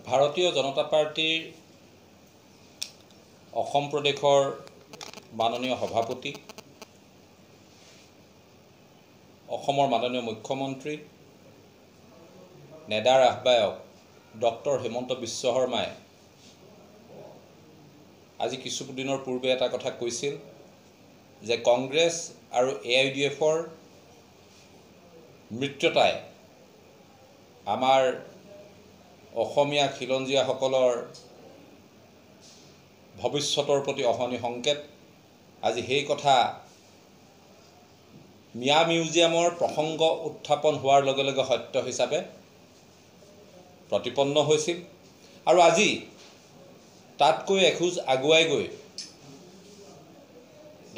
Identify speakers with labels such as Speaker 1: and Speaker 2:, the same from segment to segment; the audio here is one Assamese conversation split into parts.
Speaker 1: ভাৰতীয় জনতা পাৰ্টিৰ অসম প্ৰদেশৰ মাননীয় সভাপতি, অসমৰ মাননীয় মুখ্যমন্ত্ৰী, নেডাৰ আহ্বায়ক ডক্টৰ হিমন্ত বিশ্ব শৰ্মাই আজি কিছুদিনৰ পূৰ্বে এটা কথা কৈছিল যে কংগ্ৰেছ আৰু AIUDFৰ মিত্ৰতাই আমাৰ অসমীয়া খিলঞ্জীয়াসকলৰ ভৱিষ্যতৰ প্ৰতি অহনি সংকেত। আজি সেই কথা মিয়া মিউজিয়ামৰ প্ৰসংগ উত্থাপন হোৱাৰ লগে লগে সত্য হিচাপে প্ৰতিপন্ন হৈছিল আৰু আজি তাতকৈ এখোজ আগুৱাই গৈ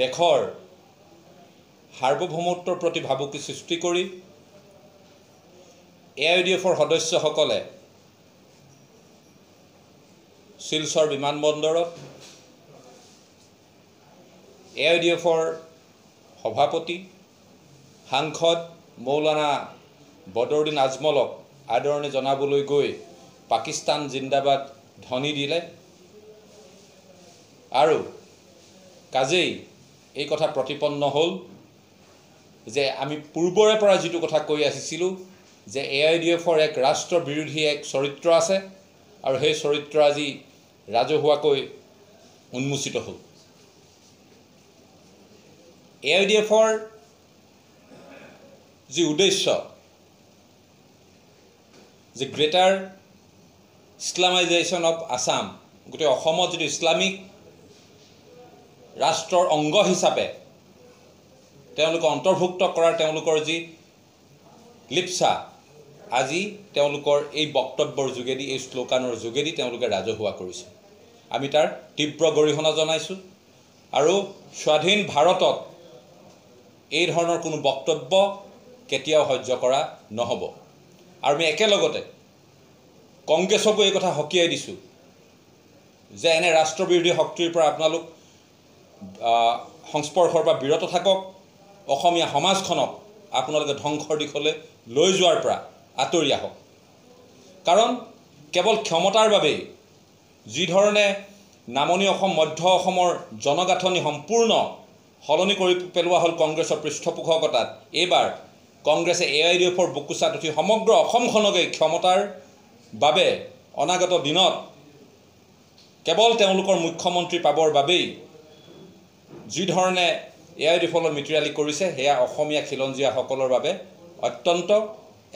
Speaker 1: দেশৰ সাৰ্বভৌমত্বৰ প্ৰতি ভাবুকি সৃষ্টি কৰি AIUDFৰ সদস্যসকলে শিলচৰ বিমানবন্দৰত AIUDFৰ সভাপতি সাংসদ মৌলানা বদৰুদ্দিন আজমলক আদৰণি জনাবলৈ গৈ পাকিস্তান জিন্দাবাদ ধ্বনি দিলে আৰু কাজেই এই কথা প্ৰতিপন্ন হ'ল যে আমি পূৰ্বৰে পৰা যিটো কথা কৈ আহিছিলোঁ যে AIUDFৰ এক ৰাষ্ট্ৰ বিৰোধী এক চৰিত্ৰ আছে আৰু সেই চৰিত্ৰ আজি ৰাজহুৱাকৈ উন্মোচিত হ'ল। AIUDFৰ যি উদ্দেশ্য যে গ্ৰেটাৰ ইছলামাইজেশ্যন অফ আছাম, গোটেই অসমত যিটো ইছলামিক ৰাষ্ট্ৰৰ অংগ হিচাপে তেওঁলোকে অন্তৰ্ভুক্ত কৰাৰ তেওঁলোকৰ যি লিপ্সা, আজি তেওঁলোকৰ এই বক্তব্যৰ যোগেদি, এই শ্লোকানৰ যোগেদি তেওঁলোকে ৰাজহুৱা কৰিছে। আমি তাৰ তীব্ৰ গৰিহণা জনাইছোঁ আৰু স্বাধীন ভাৰতত এই ধৰণৰ কোনো বক্তব্য কেতিয়াও সহ্য কৰা নহ'ব। আৰু আমি একেলগতে কংগ্ৰেছকো এই কথা সকীয়াই দিছোঁ যে এনে ৰাষ্ট্ৰবিৰোধী শক্তিৰ পৰা আপোনালোক সংস্পৰ্শৰ পৰা বিৰত থাকক, অসমীয়া সমাজখনক আপোনালোকে ধ্বংসৰ দিশলৈ লৈ যোৱাৰ পৰা আঁতৰি আহক। কাৰণ কেৱল ক্ষমতাৰ বাবেই যি ধৰণে নামনি অসম, মধ্য অসমৰ জনগাঁথনি সম্পূৰ্ণ সলনি কৰি পেলোৱা হ'ল কংগ্ৰেছৰ পৃষ্ঠপোষকতাত, এইবাৰ কংগ্ৰেছে AIUDFৰ বুকুচাত উঠি সমগ্ৰ অসমখনকে ক্ষমতাৰ বাবে অনাগত দিনত কেৱল তেওঁলোকৰ মুখ্যমন্ত্ৰী পাবৰ বাবেই যি ধৰণে AIUDFৰ মিত্ৰালি কৰিছে, সেয়া অসমীয়া খিলঞ্জীয়াসকলৰ বাবে অত্যন্ত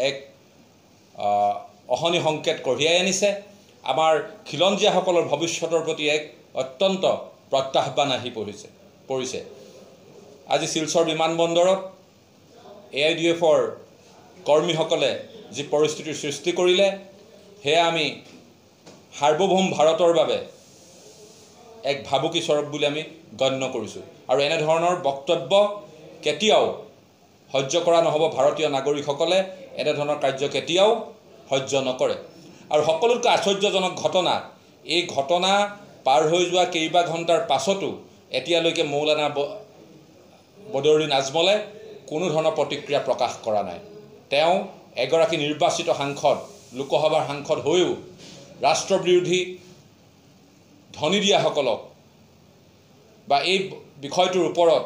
Speaker 1: এক অহনি সংকেত কঢ়িয়াই আনিছে। আমাৰ খিলঞ্জীয়াসকলৰ ভৱিষ্যতৰ প্ৰতি এক অত্যন্ত প্ৰত্যাহ্বান আহি পৰিছে। আজি শিলচৰ বিমানবন্দৰত AIUDFৰ কৰ্মীসকলে যি পৰিস্থিতিৰ সৃষ্টি কৰিলে, সেয়া আমি সাৰ্বভৌম ভাৰতৰ বাবে এক ভাবুকি স্বৰূপ বুলি আমি গণ্য কৰিছোঁ আৰু এনেধৰণৰ বক্তব্য কেতিয়াও সহ্য কৰা নহ'ব। ভাৰতীয় নাগৰিকসকলে এনেধৰণৰ কাৰ্য কেতিয়াও সহ্য নকৰে। আৰু সকলোতকৈ আশ্চৰ্যজনক ঘটনা, এই ঘটনা পাৰ হৈ যোৱা কেইবা ঘণ্টাৰ পাছতো এতিয়ালৈকে মৌলানা বদৰুদ্দিন আজমলে কোনো ধৰণৰ প্ৰতিক্ৰিয়া প্ৰকাশ কৰা নাই। তেওঁ এগৰাকী নিৰ্বাচিত সাংসদ, লোকসভাৰ সাংসদ হৈও ৰাষ্ট্ৰবিৰোধী ধ্বনি দিয়াসকলক বা এই বিষয়টোৰ ওপৰত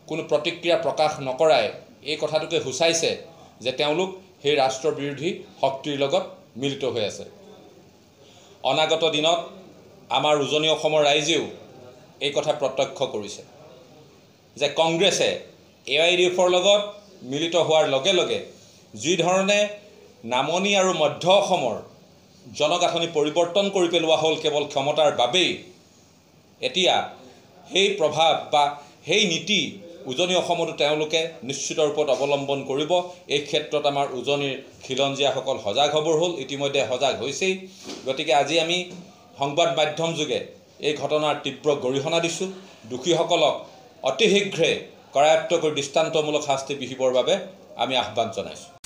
Speaker 1: কোনো প্ৰতিক্ৰিয়া প্ৰকাশ নকৰাই এই কথাটোকে সূচাইছে যে তেওঁলোক সেই ৰাষ্ট্ৰবিৰোধী শক্তিৰ লগত মিলিত হৈ আছে। অনাগত দিনত আমাৰ উজনি অসমৰ ৰাইজেও এই কথা প্ৰত্যক্ষ কৰিছে যে কংগ্ৰেছে AIUDFৰ লগত মিলিত হোৱাৰ লগে লগে যি ধৰণে নামনি আৰু মধ্য অসমৰ জনগাঁথনি পৰিৱৰ্তন কৰি পেলোৱা হ'ল কেৱল ক্ষমতাৰ বাবেই, এতিয়া সেই প্ৰভাৱ বা সেই নীতি উজনি অসমতো তেওঁলোকে নিশ্চিত ৰূপত অৱলম্বন কৰিব। এই ক্ষেত্ৰত আমাৰ উজনিৰ খিলঞ্জীয়াসকল সজাগ হ'বৰ হ'ল, ইতিমধ্যে সজাগ হৈছেই। গতিকে আজি আমি সংবাদ মাধ্যম যোগে এই ঘটনাৰ তীব্ৰ গৰিহণা দিছোঁ। দোষীসকলক অতি শীঘ্ৰে কৰায়ত্ব কৰি দৃষ্টান্তমূলক শাস্তি বিহিবৰ বাবে আমি আহ্বান জনাইছোঁ।